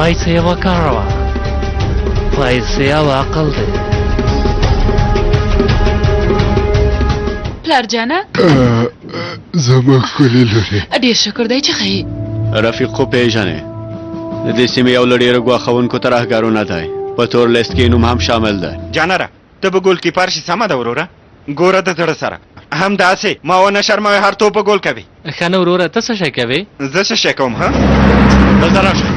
پیسې وکاروه. پیسې او عقل دی. پلار جانه زما ښکلې لورې، ډېر شکر دی چې ښه یې. رفیق خو پیژنې د دې سیمې یو له ډېرو ګواښونکو ترهګرونه دی. په تور لیست کې نوم هم شامل دی. جانره ته به ګول کیپر شي، سمه ده وروره. ګوره د زړه سره همداسې ما ونه شرموې، هر توپ په ګول کوي. ښه نه وروره، ته څه شی کوې؟ زه څه شی کوم؟ ها دلته راشه.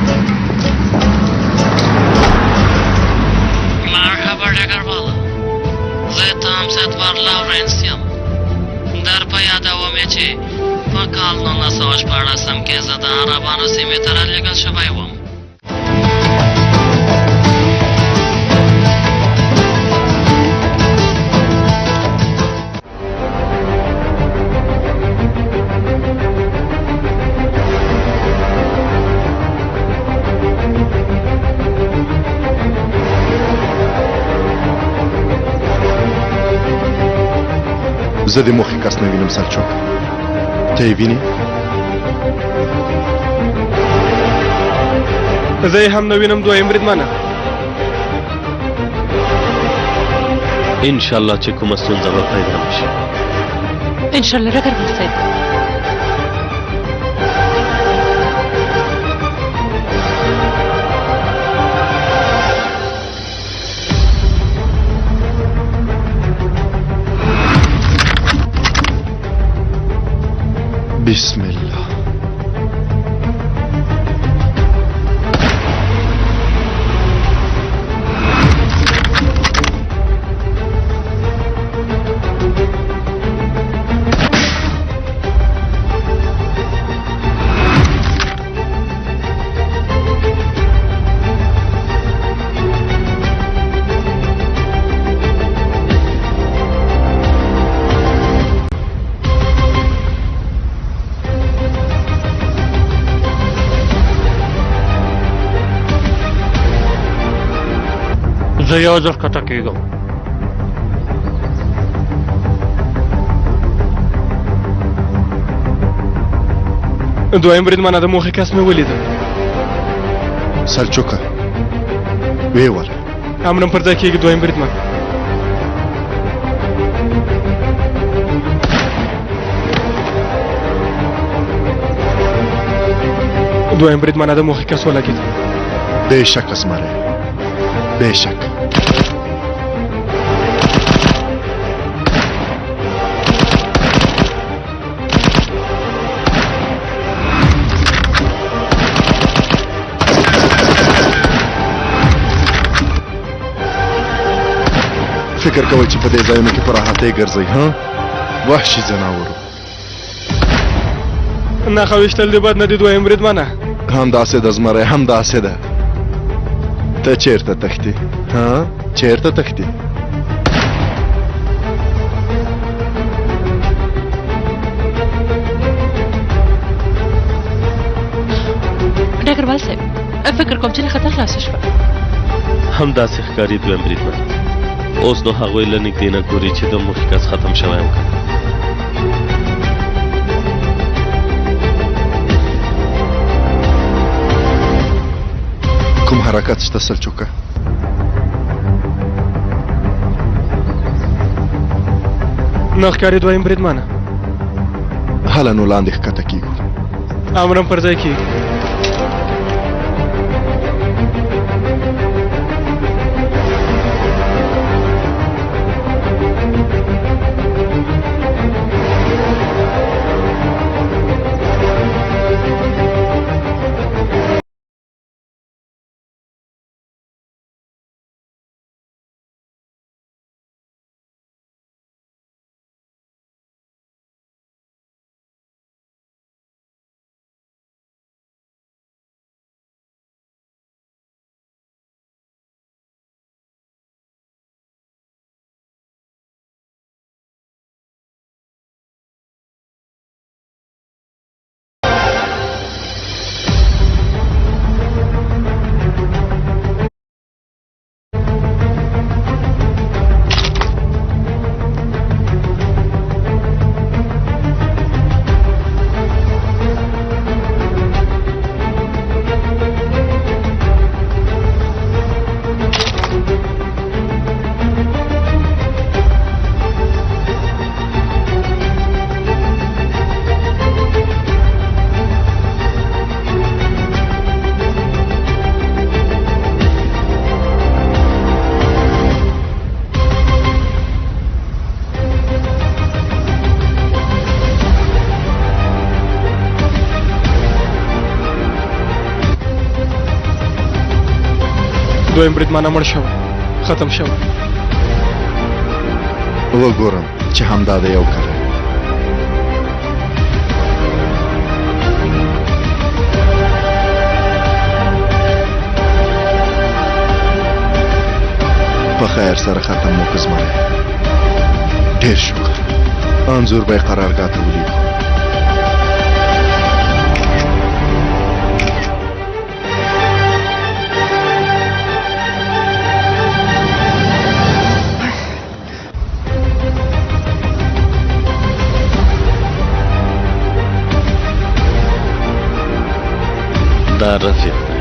مرحبا ډګروال، زه تامسد ور لارنس یم. در په یادوم یې چې په کال 1914 کې زه د عربانو سیمې ته رالېږل شوی وم. زه د موخې کس نه وینم سلچوک، ته یې وینې؟ زه یې هم نه وینم دویم بریدمنه. انشاءالله چې کومه ستونزه به پیدا نه شي. انشاءالله ډګروال صاحب. بسم الله. زه یو ځل ښکته کېږم. دویم بریدمنه د موخې کس مې ولیده. سلچوکه ویې وله. امرم پر ځای کېږي دویم بریدمن. دویم بریدمنه د موخې کس ولګېد. بېشک اسمره، بېشک. فکر کوئ چې په دې ځایونو کې په راحتۍ ګرځئ؟ ها وحشي ځناورو. نښه ویشتل دې بد نه دي دویم بریدمنه. همداسې ده زمری، همداسې ده. ته چیرته تښتې؟ ها چیرته تښتې؟ ډګروال صاحب فکر کوم چې له خطر خلاصه شوه. همداسې ښکاري دویم بریدمن. اوس نو هغوی له نږدې نه ګوري چې د موخې کس ختم شوی یم که کوم حرکت شته سلچوکه؟ نه ښکاري دویم بریدمنه. هله نو لاندې ښکته کېږو. امرم پر ځای کېږي. دویم بریدمانه مړ شوی ختم شوی وګورم چې همدا دی یو کړی په خیر سره ختم مو که زمری ډېر شکر انځور به یې قرارګاه ته ولیږو دا رفیق دی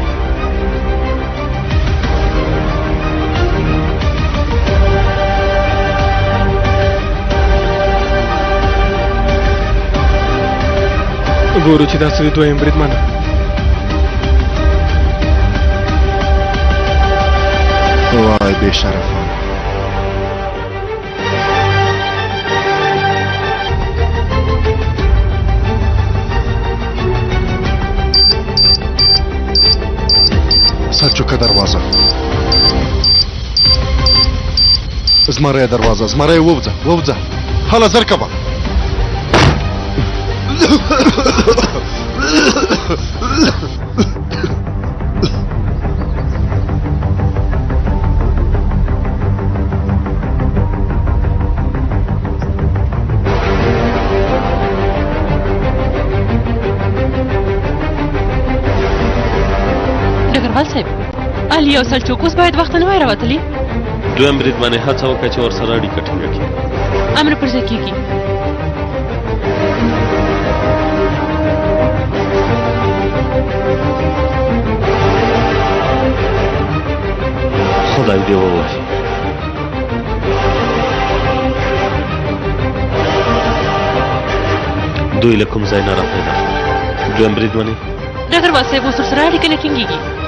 ګورو چې دا څه دی دویم بریدمنه وای بې شرفه سلچوکه دروازه زمری دروازه زمری ووځه ووځه هله زر کبه ډګروال صاحب علي او سلچوک اوس باید وخت نه وای راوتلي دویم بریدمنې هڅه وکړه چې ورسره اړیکه ټینګه کړي امر پر ځای کېږي خدای دې ووهي دوی له کوم ځای نه راپیدا دویم بریدمنې ډګروال صاحب اوس ورسره اړیکه نه ټینګېږي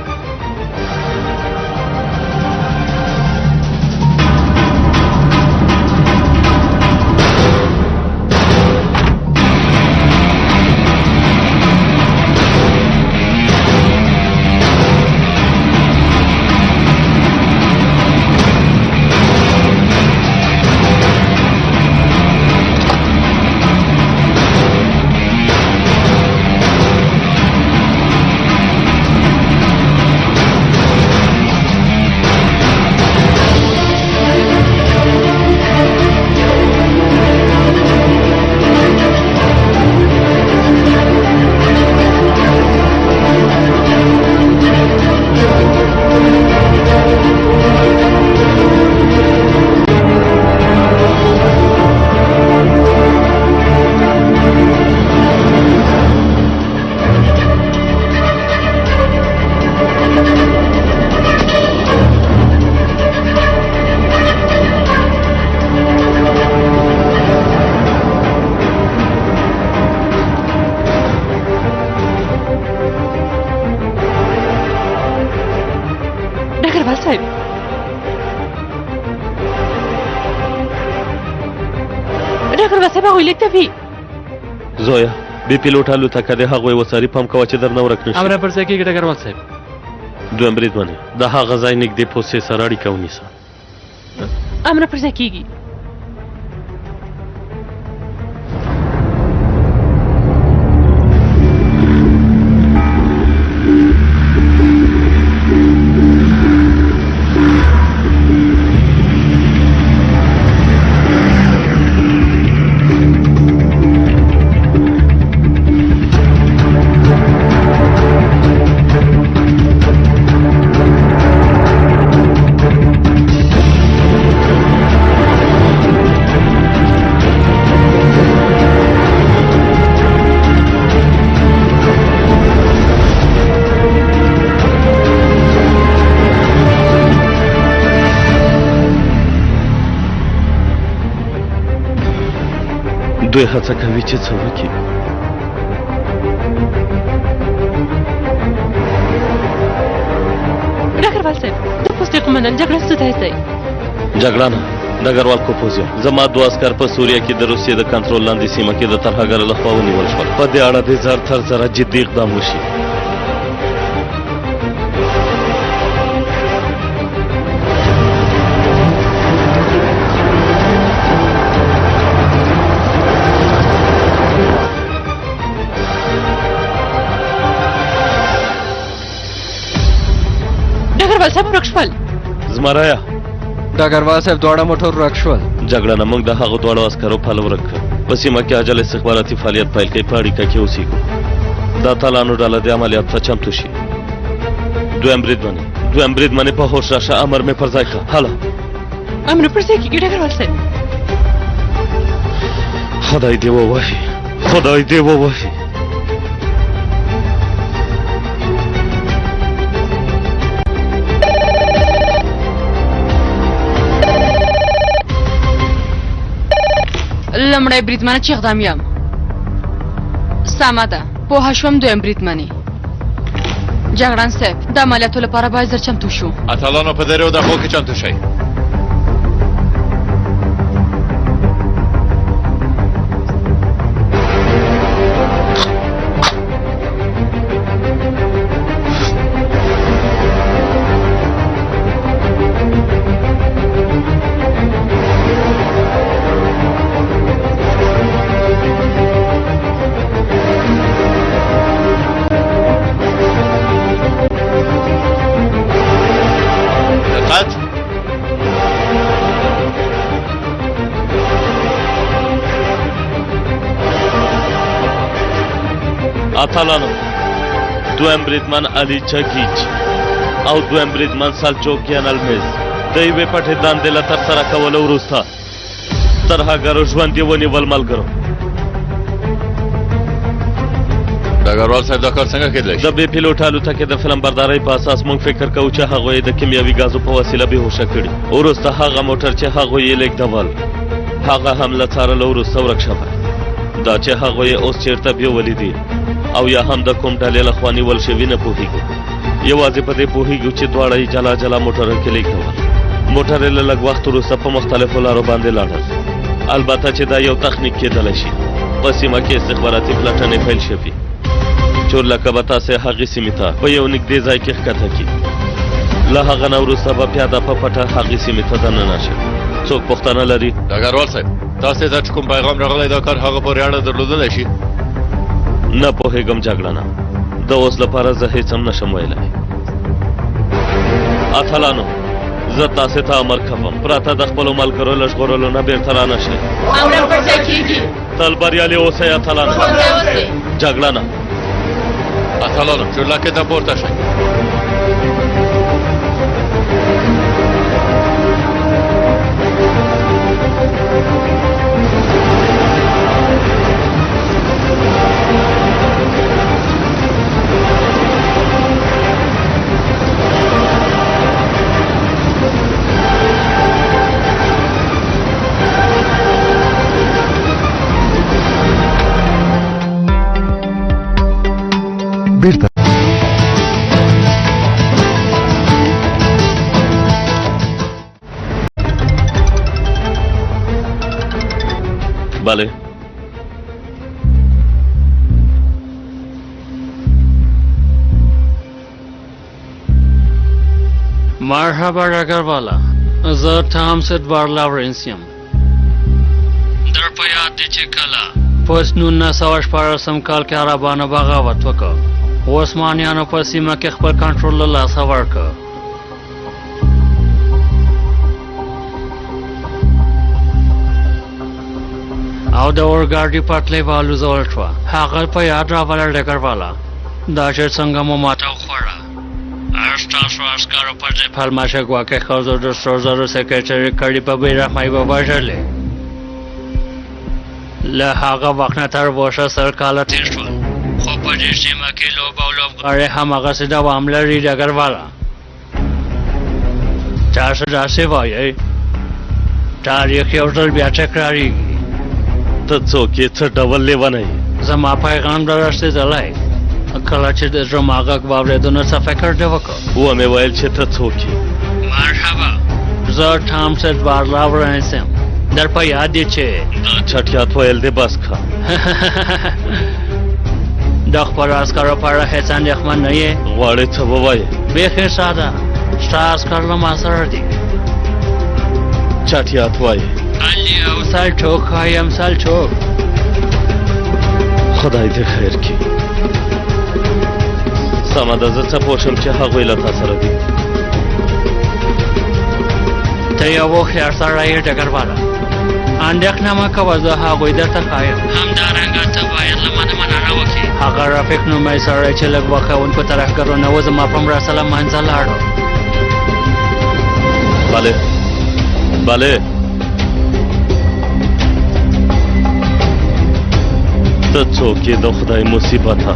ډګروال صاحب ډګروال صاحب هغوی لیک ته وي زویا بې پیلوټ الوتکه د هغوی وساري پام کوه چې درنه ورک نه شي امر پر ځای کېږي ډګروال صاحب دویم بریدمنې د هغه ځای نږدې پوستې سره اړیکه ونیسه امر پر ځای کېږي دوی هڅه کوي چې څه وکړي ډګروال صاحب د پوستې قومندان جګړه څه ځای دی جګړه نه ډګروال کوپوزیا زما دوه عسکر په سوریه کې د روسیې د کنټرول لاندې سیمه کې د ترهګرو لخوا ونیول شول په دې اړه د زر تر زره جدي اقدام وشي صاحب ورک شول زمرایا ډګروال صاحب دواړه موټر ورک شول. جګړه نه موږ د هغو دواړو عسکرو پل ورک کړ. په سیمه کې عاجل استخباراتي فعالیت پیل کوي. په اړیکه کې اوسېږو. دا تالانو ډله د عملیات ته چمتو شي. دویم بریدمنې په هوش راشه. امر مې پر ځای کړه. هله امر پر ځای کېږي ډګروال صاحب. خدای دې ووهي. لمړی بریدمنه چې اقدام یم. سمه ده پوه شوم. دویم بریدمنې جګړن صاحب د عملیاتو لپاره باید زر چمتو شو. اتلانو په دریو دقیقو کې چمتو شئ. اتلانو دویم بریدمن علي چکیچ او دویم بریدمن سالچوکیان المیز د یوې پټې دندې له ترسره کولو وروسته ترهګرو ژوندي ونیول. ملګرو ډګروال صاحب دا کار څنګه کېدلی شي؟ د بې پیلوټ الوتکې د فلم بردارۍ په اساس موږ فکر کوو چې هغوی یې د کیمیاوي ګازو په وسیله بېهوشه کړي. وروسته هغه موټر چې هغوی یې لېږدول هغه هم له څارلو وروسته ورک شوی. دا چې هغوی یې اوس چېرته بیولي دي او یا هم د کوم ډلې لخوا نیول شوي نه پوهېږو. یوازې په دې پوهېږو چې دواړه یې جلا جلا موټرو کې لېږدول. موټر یې له لږ وخت وروسته په مختلفو لارو باندې لاړل. البته چې دا یو تخنیک کېدلی شي. په سیمه کې استخباراتي پلټنې پیل شوي. چورلکه به تاسې هغې سیمې ته په یو نږدې ځای کې ښکته کړي. له هغه نه وروسته به پیاده په پټه هغې سیمې ته دننه شي. څوک پوښتنه لري؟ ډګروال صاحب تاسې ته چې کوم پیغام راغلی دا کار هغه پورې اړه درلودلی شي؟ نه پوهېږم جګړنه. د اوس لپاره زه هېڅ هم نشم ویلی. اتلانو زه تاسې ته امر کوم پرته د خپلو ملګرو له ژغورلو نه بېرته رانشئ. امر پر ځای کېږي. تل بریالي اوسئ اتلانو. جګړنه اتلانو چورلکې ته پورته شئ. بیرته بله مرحبا ډګروالا. زه ټامسد بارلاورنس یم. در په یاد دی چې کله په 1914 کال کې عربانو بغاوت وکړ. عثمانیانو په سیمه کې خپل کنټرول له لاسه ورکړ. او د اورګاډي پټلۍ والوځول شوه. هغه په یاد راوله ډګروالا. دا چې څنګه مو ماته وخوړه. ستاسو عسکرو په دې پلمشه ګواکې ښځو د سرو زرو سکرټري کړي په بېرحمۍ ووژلې. له هغه وخت نه تر اوسه 100 کاله تېر شول. خو په دې سیمه کې لوب او لوبغاړي هماغسې دوام لري ډګروالا. تاسو داسې وایئ تاریخ یو ځل بیا تکرارېږي. ته څوک یې؟ څه ډول لیونی؟ زما پیغام در رسېدلی. کله چې د زما غږ واورېدو نو څه فکر دې وکړ؟ ومې ویل چې ته څوک یې؟ مرحبا زه ټامسد بارلاورنس یم. در په یاد دی چې دا چټیات ویل دې بس کړه. د خپلو عسکرو په اړه هېڅ اندېښمن نه یې؟ غواړې څه ووایې؟ بیخي ساده. ستا عسکر له ما سره دي. چټیات وایې؟ سالچوک یم سالچوک. خدای دې خیر کړي. سمه ده زه څه پوه شم چې هغوی له تا سره دي. ته یو هوښیار سړی یې ډګروال اندېښنه مه کوه زه هغوی درته ښایم همدارنګه ته باید له منه مننه وکړې هغه رفیق نومی سړی چې لږ وښوونکو ترهګرو نه و زما په مرسته له منځه لاړو بله ته څوک یې د خدای مصیبته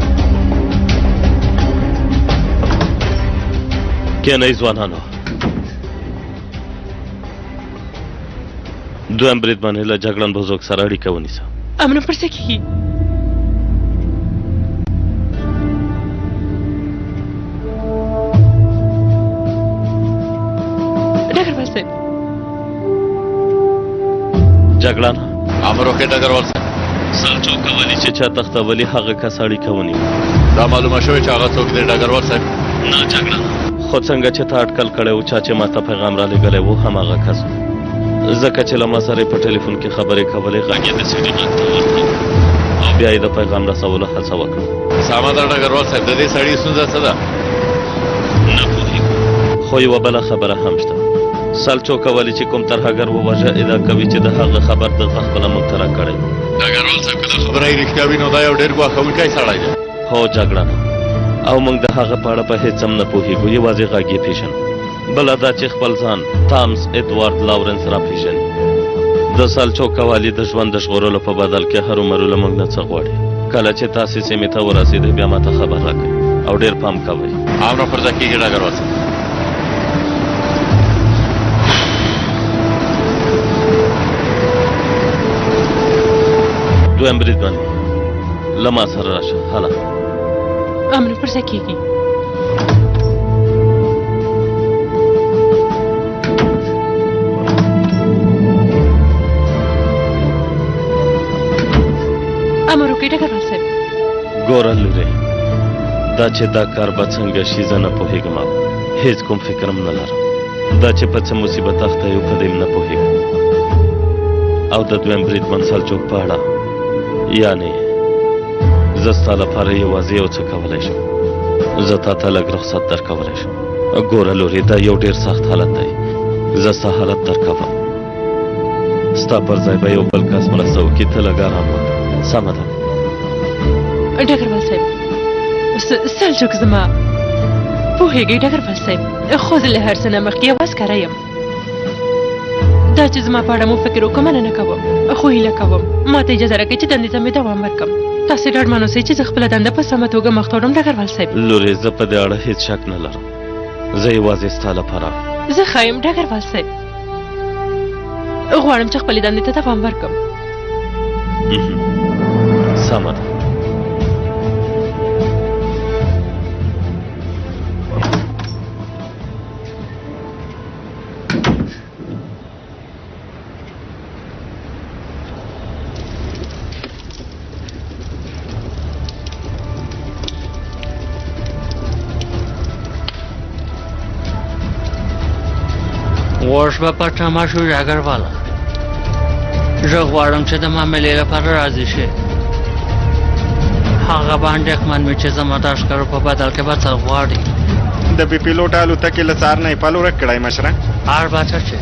کینئ ځوانانو دویم بریدمن له جګړن بزرګ سره اړیکه ونیسه امر پر څه کیږي ډګروال صاحب جګړن امر وکړه ډګروال صاحب سلچوک ولی چې چا تختولی هغه کس اړیکه ونیو دا معلومه شوې چې هغه څوک دی ډګروال صاحب نه جګړن خو څنګه چې تا اټکل کړی و چا چې ماته پیغام را لېږلی و هماغه کس و ځکه چې له ما سره یې په ټلیفون کې خبرې کولې غږ یې د سیډي غږ ته ورته او بیا یې د پیغام رسولو هڅه وکړه سمه ده ډګروال صاحب د دې سړي ستونزه څه ده نه پوهېږم خو یوه بله خبره هم شته سلچوک ولي چې کوم ترهګر ووژه ادعا کوي چې د هغه خبر د خپله موږ ته راکړی ډګروال صاحب که دا خبره یې رښتیا وي نو دا یو ډېر ګواښونکی سړی دی هو جګړن او موږ د هغه په اړه په هېڅ هم نه پوهېږو یوازې غږ یې پېژنو بله دا چې خپل ځان تامس ادوارد لاورنس را پېژني د سلچوک والي د ژوند د ژغورلو په بدل کې هرومرو له موږ نه څه غواړي کله چې تاسې سیمې ته ورسېدئ بیا ماته خبر راکړئ او ډېر پام کوئ امر پر ځای کېږي ډګروال صاحب دویم بریدمن له ما سره راشه هله امر پر څه کیږي امر وکړئ ډګروال صاحب ګوره لورې دا چې دا کار به څنګه شي زه نه پوهېږم او هېڅ کوم فکر هم نه لرم دا چې په څه مصیبت اخته یو په دې هم نه پوهېږم او د دویم بریدمن سلچوک په اړه یعنې زه ستا لپاره یوازې یو څه کولی شم زه تا ته لږ رخصت درکولی شم ګوره لورې دا یو ډېر سخت حالت دی زه ستا حالت درکوم ستا پر ځای به یو بل کس مرسته وکړي ته لږ ارام وکړه سمه ده ډګروال صاحب سلچوک زما پوهېږئ ډګروال صاحب خو زه له هر څه نه مخکې یوازې ښکاره یم دا چې زما په اړه مو فکر وکړم مننه کوم خو هیله کوم ما ته اجازه راکړئ چې دندې ته مې دوام ورکړم تاسې ډاډمن اوسئ چې زه خپله دنده په سمه توګه مخته وړم ډګروال صاحب لورې زه په دې اړه هېڅ شک نه لرم زه یوازې ستا لپاره زه ښه یم ډګروال صاحب غواړم چې خپلې دندې ته دوام ورکړم سمه ده اوس به په تمه شو ډګرواله زه غواړم چې د معاملې لپاره راضي شي هغه به اندېښمن وي چې زما د عسکرو په بدل کې به څه غواړي د بي پیلوټ الوتکې له څار نه یې پل ورک کړی مشره البته چې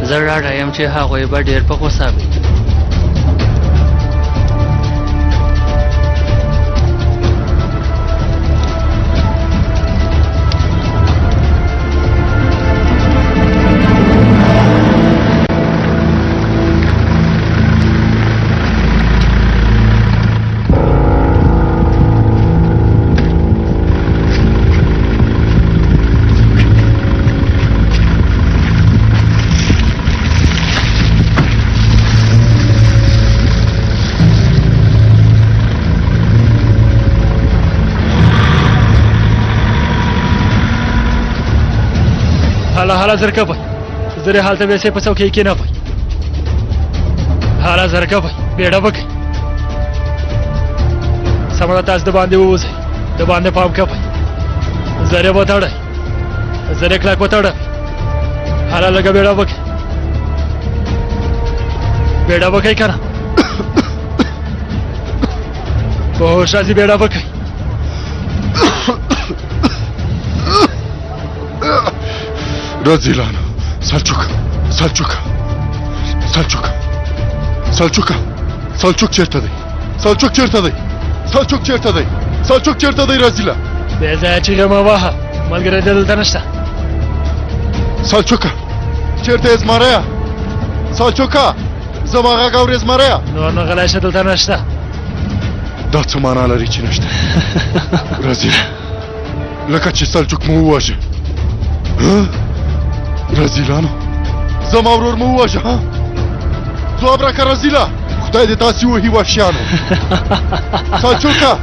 زه ډاډه یم چې هغوی به ډېر په غوسه وي حالا زرکه بای زری حالت ویسے پسو کی نه بای حالا زرکه بای بیړه وکړئ سمه تاسو د باندې ووځئ د باندې پام کوئ زری وتړئ زری کلک وتړئ حالا لږه بیړه وکړئ بیړه وکړئ کنه په هوښ راځي بیړه وکړئ رزیلانو سلچوک سلچوک سلچوک سلچوک سلچوک چیرته دی سلچوک چیرته دی سلچوک چیرته دی سلچوک چیرته دی رازیلا بې ځایه چیغې مه وهه ملګری دی دلته نشته سلچوکه چیرته یې زمریا سلچوکه زما غږ اورې زمریا نور نه غلی شه دلته نشته دا څه معنا لري چې نشته رازیلا لکه چې سلچوک مو وواژه رازیلانو زما ورور مو وواژه ها ځواب راکړه رازیلا خدای دې تاسې وهي وحشیانو سلچوکه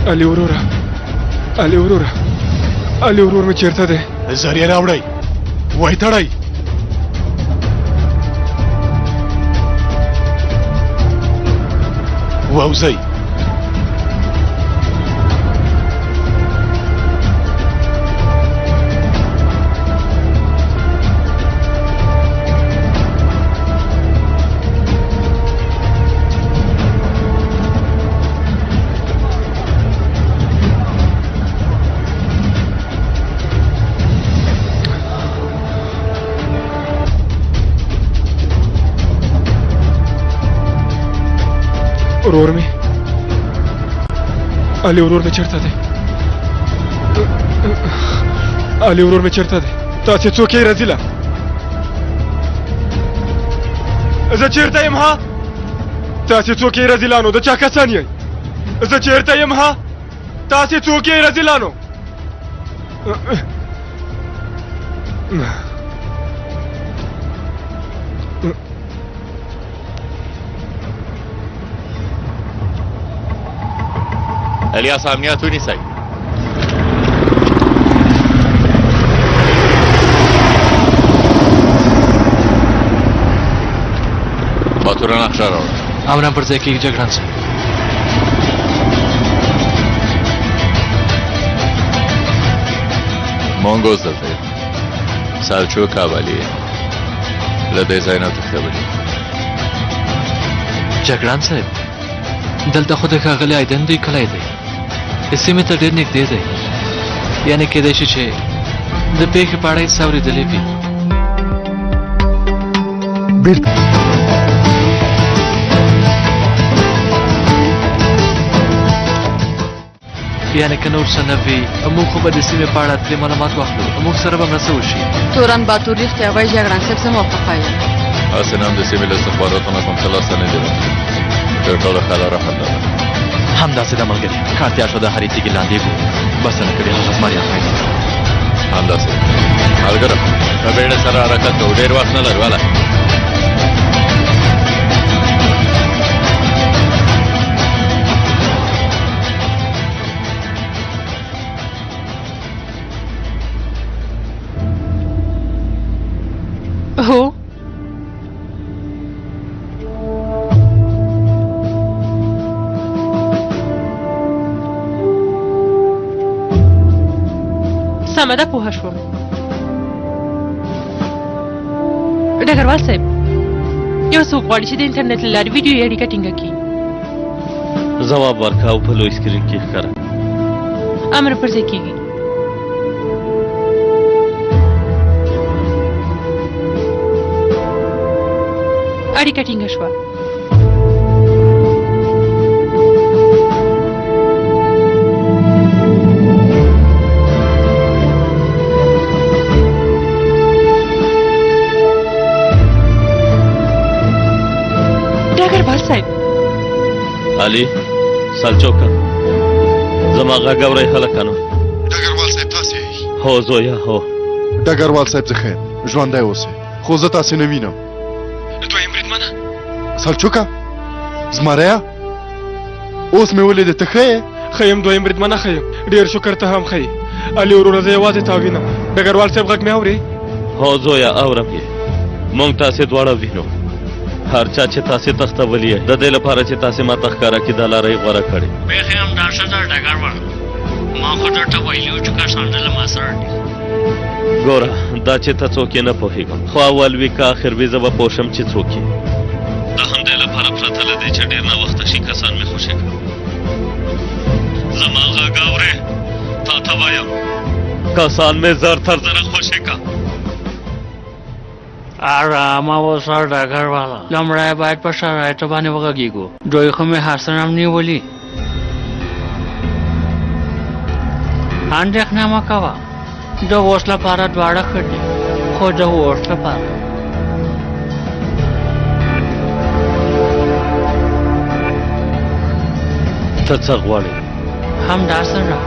علي وروره علي وروره علي ورور مې چیرته دی زریه راوړئ وای تړئ ووځئ ورور مې علي ورور مې چیرته دی علي ورور مې چیرته دی تاسې څوک یې رازیله زه چیرته یم ها تاسې څوک یې رازیلانو د چا کسان یئ زه چیرته یم ها تاسې څوک یې رازیلانو الیاس امنیت ونیسئ باتوره نقشه راوړه امرم پر ځای کېږي جګړن صاحب مونږ اوس دلته یو سلچوک اولي له دې ځای نه تښتولي جګړن صاحب دلته خو د ښاغلي ایدن دوی کلی دی د سیمې ته ډېر نږدې دی یعنې کېدای شي چې د پېښې په اړه یې څه اورېدلی وي یعنې که نور څه نه وي موږ خو به د سیمې په اړه ترې معلومات واخلو موږ سره به مرسته وشي تورن باتور رښتیا وایي جګړن صاحب زه موافقه یم هسې نه هم د سیمې له استخباراتو نه کوم څه لاسته نه دي راغلي تر ټولو ښه لاره همدا ده همداسې ده ملګري که اړتیا شوه د هرې تیږې لاندې وو بسنه کړې هغه زمریان پیدا همداسې ملګره په بیړه سره حرکت کوو ډېر وخت نه لرو هله هو سمه ده پوه شوم ډګروال صاحب یو څوک غواړي چې د انټرنیټ له لارې ویډیو اړیکه ټینګه کړي ځواب ورکړه او په لوی سکرین کې ښکاره امر پر ځای کېږي اړیکه ټینګه شوه ډګروال صاحب علي سلچوکه زما غږ اورئ هلکانو ډګروال صاحب تاسې هو زویا هو ډګروال صاحب زه ښه یم ژوندی اوسئ خو زه تاسې نه وینم دویم بریدمنه سلچوکه زمریا اوس مې ولیدې ته ښه یې ښه یم دویم بریدمنه ښه یم ډېر شکر ته هم ښه یې علي وروره زه یوازې تا وینم ډګروال صاحب غږ مې اورې هو زویا اورم یې مونږ تاسې دواړه وینو هر چا چې تاسې تختولي د دې لپاره چې تاسې ما تخکاره کې د لارۍ غوره کړې بیخي همداسې ده ډګروال ما خو درته ویلي وو چې کسان دله ما سره دي ګوره دا چې ته څوک یې نه پوهېږم خو اول وي که آخر وي زه به پوه شم چې څوک یې د همدې لپاره پرته له دې چې ډېر ناوخته شي کسان مې خوشې کړم زما غږ اورې تا ته وایم کسان مې زر تر زره خوشې کړه آرامه اوسه ډګرواله لومړی باید په شرایطو باندې وغږېږو دوی خو مې هر څه هم نیولي اندېښنه مه کوه د اوس لپاره دواړه ښه دي خو د اوس لپاره ته څه غواړې همداسې نه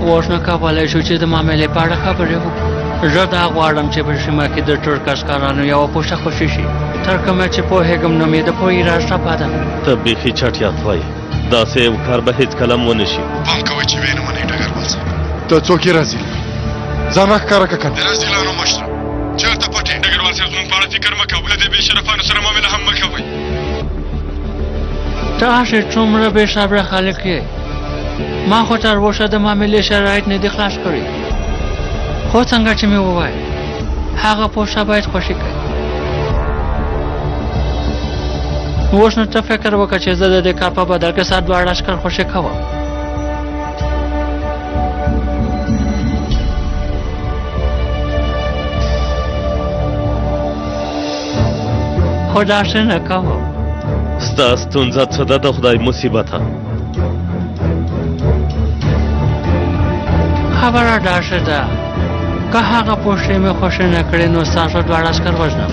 اوس نه کولی شو چې د معاملې په اړه خبرې وکړو زه دا غواړم چې په سیمه کې د ټول کسکارانو یوه پوشه خوشي شي تر کومه چې پوهېږم نو مې د پوهې راز ټپه ده ته بیخي چټیات وایې داسې یو کار به هېڅکله هم ونه شي پام کوئ چې ویې نه منئ ډګروال صاحب ته څوک یې رازیل ځان راښکاره که کنه د رازیلانو مشره چېرته پټ یې ډګروال صاحب زموږ په اړه فکر مه کوه له دې بې شرفانو سره معامله هم مه کوئ تاسې څومره بې صبره خلک یې ما خو تر اوسه د معاملې شرایط نه دي خلاص کړي خو څنګه چې مې ووایه هغه پوشه باید خوشي کړي اوس نو ته فکر وکړه چې زه د دې کار په بدل کې ستا دواړه عسکر خوشي کوم خو داسې نه کوم ستا ستونزه څه ده د خدای مصیبته خبره داسې ده که هغه پوښتې مې خوښې نه کړې نو ستاسو دواړه عسکر وژنم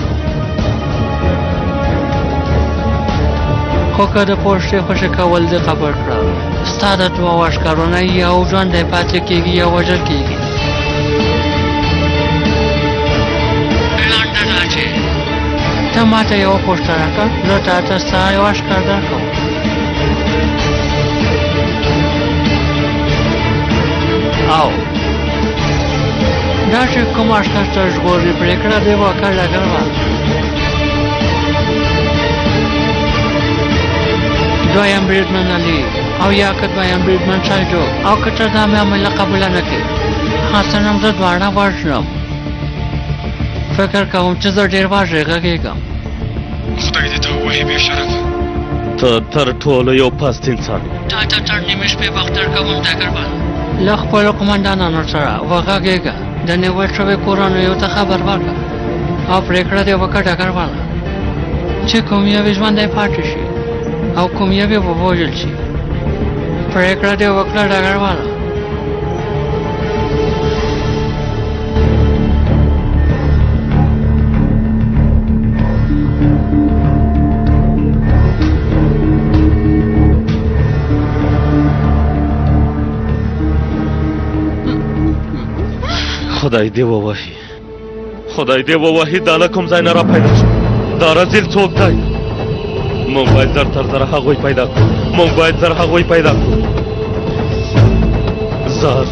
خو که د پوښتې خوښې کول دې قبول کړه ستا د دوو عسکرو نه یو ژوندی پاتې کېږي یا وژل کېږي لنډه دا چې ته ماته یوه پوښتنه راکړه زه تا ته ستا یو عسکر درکوم او دا چې کوم عسکر ته ژغورې پرېکړه دې وکړه ډګروال دویم بریدمن علي او یا که دویم بریدمن سایډو او که ته دا معامله قبوله نه کړې حسن هم زه دواړه وژنم فکر کوم چې زه ډېر واضح غږېږم خدای دې ته ووهي بې شرف ته تر ټولو یو پست انسان تا ته تر نیمې شپې وخت درکوم ډګروال له خپلو قمندانانو سره وغږېږه د نیول شویو کورنیو ته خبر ورکړه او پرېکړه دې وکړه ډګرواله چې کوم یو ژوندی پاتې شي او کوم یو ووژل شي پرېکړه دې وکړه ډګرواله خدای دې ووهي خدای دې ووهي دا له کوم ځای نه را پیدا شو دا رزیل څوک دی موږ باید زر تر زره هغوی پیدا کړو موږ باید زر هغوی پیدا کړو زر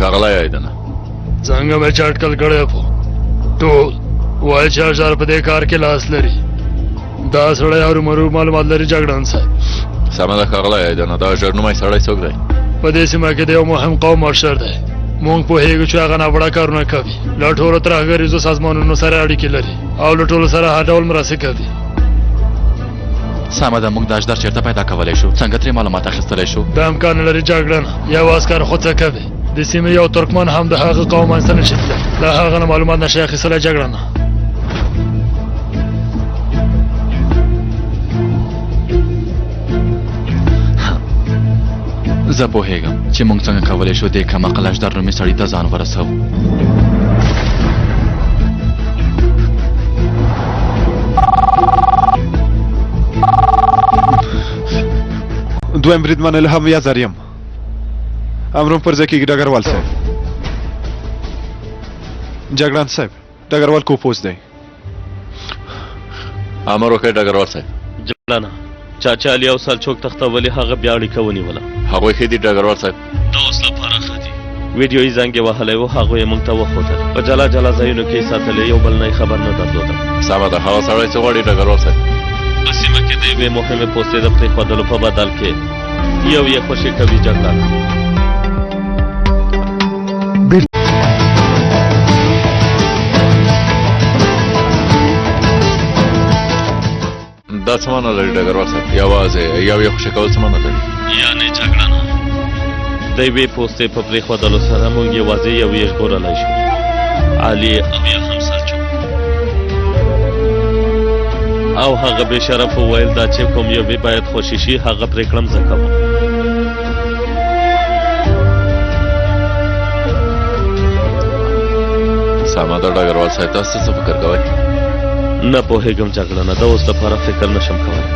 ښاغلی ایدنه څنګه مې چټکل کړی خو ټول وایي چې هشار په دې کار کې لاس لري دا سړی هرومرو معلومات لري جګړن صاحب سمه ده ښاغلی ایدنه دا ژړنومی سړی څوک دی په دې سیمه کې د یو مهم قوم مشر دی مونږ پوهېږو چې هغه ناوړه کارونه کوي له ټولو ترهګریزو سازمانونو سره اړیکې لري او له ټولو سره هر ډول مرستې کوي سمه ده موږ دا اجدار چېرته پیدا کولی شو څنګه ترې معلومات اخیستلی شو دا امکان نه لري جګړن یو عسکر خو څه کوي د سیمې یو ترکمن هم د هغه قوم منځته نشي له هغه نه معلومات نشي اخیستلی جګړن زه پوهیږم چې موږ څنګه کولی شو دې کم عقل اژدر نومي سړي ته ځان ورسوو. دویم بریدمن الهام یزریم. امرم پر ځای کېږي ډګروال صاحب. جګړن صاحب ډګروال کوپوس دی. امر وکړئ ډګروال صاحب. جلانا چاچا علي او سلچوک تختولې هغه بیا اړیکه ونیوله. هغوی ښه دي ډګروال صاحب. د اوس لپاره ښه دي. ویډیویي زنګ یې وهلی و، هغوی یې موږ ته وښودل. په جلا جلا ځایونو کې یې ساتلې، یو بل نه یې خبر نه درلوده. سمه ده. هغه سړی څه غواړي ډګروال صاحب؟ په سیمه کې د یوې مهمې پوستې د پرېښودلو په بدل کې یو یې خوشي کوي جګړه. دا څه معنی لري ډګروال صاحب؟ یوازې یو یې خوشي کول څه معنی لري؟ یعنې جګړه نه. د یوې پوستې په پرېښودلو سره موږ یوازې یو یې ژغورلی شو، علي او یا هم سلچوک. او هغه بې شرف وویل دا چې کوم یوې باید خوشي شي هغه پرې کړم زه کوم. سمه ده ډګروال صاحب. تاسو څه فکر کوئ؟ نه پوهېږم جګړه نه، د اوس لپاره فکر نشم کولی.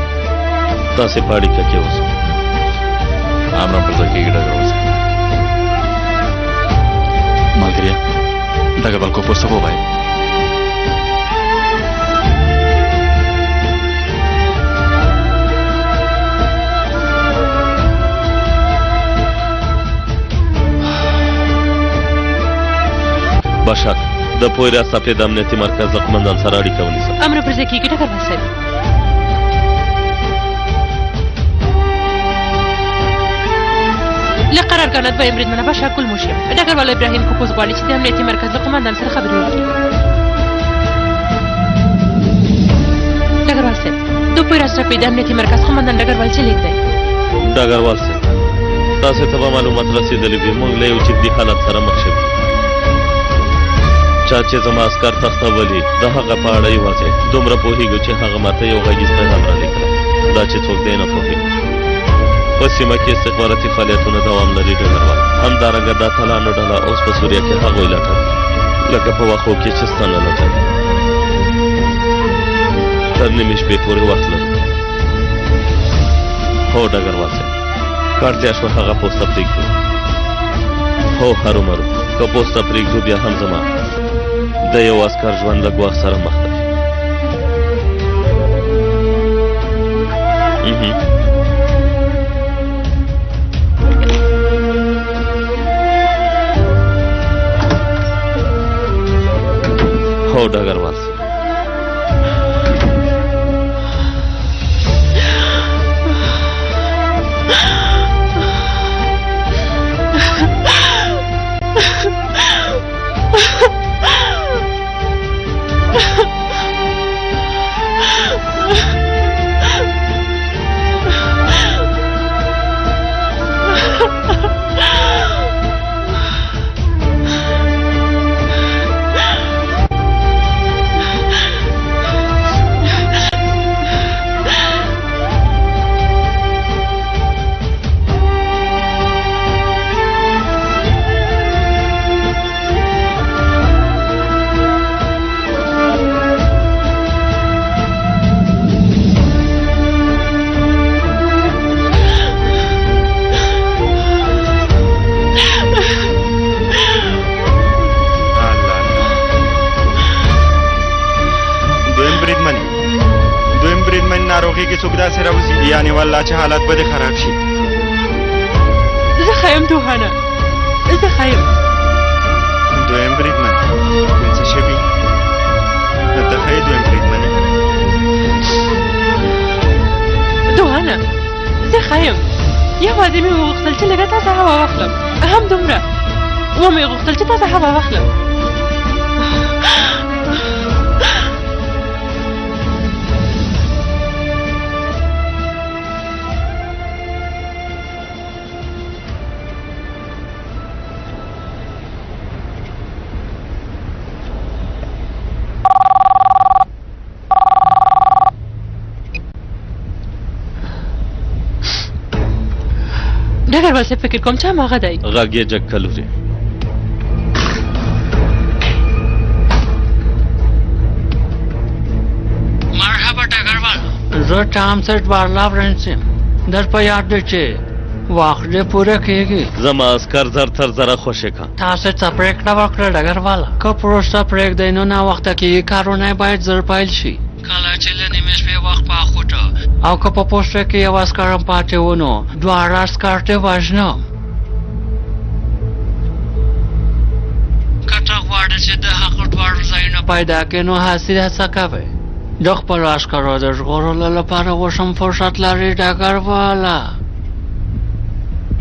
تاسې په اړیکه کې اوسئ. امرم پر ځای کېږي ډګروال صاحب. ملګريه ډګروال کوپوس څه وویل؟ بشک د پوی ریاست د امنیتي مرکز د قمندان سره اړیکه ونیسه. امر پر ځای کېږي ډګروال صاحب. له قرارګاه دویم بریدمنه باشا ګل موشیم ډګروال ابراهیم کوپوس غواړي چې د امنیتي مرکز له قمندان سره خبرې وکړي. ډګروال صاحب د پوی ریاست د امنیتي مرکز قمندان ډګروال چې لیک دی. ډګروال صاحب تاسې ته به معلومات رسېدلي وي، موږ له یو جدي حالت سره مخ شوي. چا چې زما عسکر تختولي د هغه په اړه یوازې دومره پوهېږو چې هغه ماته یو غږیز پیغام رالیکلی. دا چې څوک دی نه پوهېږو. په سیمه کې استخباراتي فعالیتونه دوام لري ډګروال. همدارنګه دا تلانو ډله اوس په سوریه کې هغوی لټوي لکه په واښو کې چې ستنه لټوي. تر نیمې شپې پورې وخت لرو. هو ډګروال صاحب که اړتیا شوه هغه پوسته پرېږدو. هو هرومرو که پوسته پرېږدو بیا هم زما د یو عسکر ژوند له ګواښ سره مخ دی. هو ډګروال صاحب. ناروغي کې څوک داسې راوځي یعنې والله چې حالت به دې خراب شي. زه ښه یم دوهانه، زه ښه یم. دویم بریدمن کوم څه شوي؟ ته ښه یې دویم بریدمنې؟ دوهانه زه ښه یم. یوازې مې وغوښتل چې لږه تازه هوا واخلم، همدومره. ومې غوښتل چې تازه هوا واخلم. ډګروال صاحب فکر کوم چې هماغه دی. غږ یې جګ کلوري. مرحبا ډګروال. زه ټام سیټ بارلا ورنس یم. در په یاد دی چې وخت دې پوره کېږي. زما عسکر زر تر زره خوشې کا. تاسو څه پرېکړه وکړه ډګرواله؟ که پروسه پرېږدئ نو ناوخته کېږي، کارونه باید زر پیل شي. کله چې له نیمې شپې وخت پاخوټه او که په پوسټه کې یو عسکر هم پاتې و نو دواړه عسکر ته وژنم. که ته غواړې چې د هغه دواړو ځایونه پیدا کړې نو هڅه کوئ. د خپلو عسکرو د ژغورلو لپاره اوس هم فرصت لرې ډګرواله.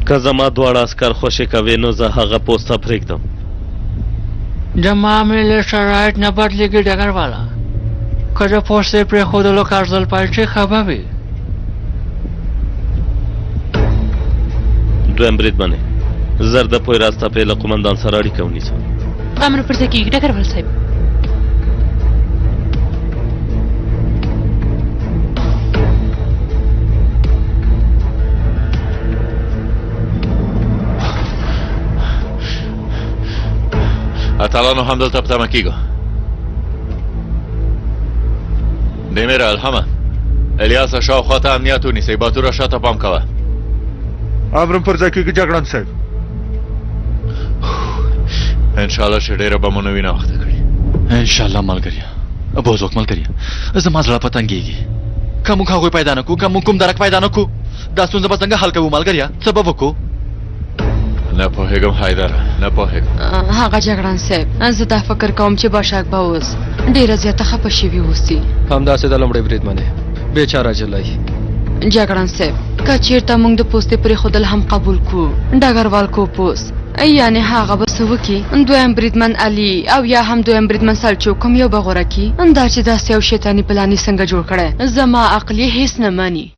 که زما دواړه عسکر خوشې کوي نو زه هغه پوسته پرېږدم. د معاملې شرایط نه بدلېږي ډګرواله. که د پوستې پرېښودلو کار ځل پیل شي ښه به وي. دویم بریدمنې زر د پوی راسته پې له قومندان سره اړیکه ونیسه. امر پر ځای کېږي ډګروال صاحب. اتلانو هم دلته په تمه کېږو. دیمیره الهمه الیاسه شاوخوا ته امنیت ونیسئ. باتوره شاته پام کوه. امرم پر ځای کېږي جګړن صاحب. انشاءالله چې ډېره به مو نه وي ناوخته کړي. انشاءالله ملګریا. بوزوک ملګریا زما زړه په تنګېږي. که موږ هغوی پیدا نه کړو، که موږ کوم درک پیدا نه کړو، دا ستونزه به څنګه حل کوو ملګریا؟ څه به وکړو؟ نه پوهېږم حیدره، نه پوهېږم. هغه جګړن صاحب زه دا فکر کوم چې باشاک به اوس ډېره زیاته خفه شوي اوسي. همداسې د لومړۍ بریدمنې بیچاره جلۍ. جګړن صاحب که چېرته موږ د پوستې پرېښودل هم قبول کړو ډګروال کوپوس یعنې هغه به څه وکړي؟ دویم بریدمن علي او یا هم دویم بریدمن سلچوک کوم یو به غوره کړي؟ دا چې داسې یو شیطاني پلان یې څنګه جوړ کړی زما عقل یې هېڅ نه مني.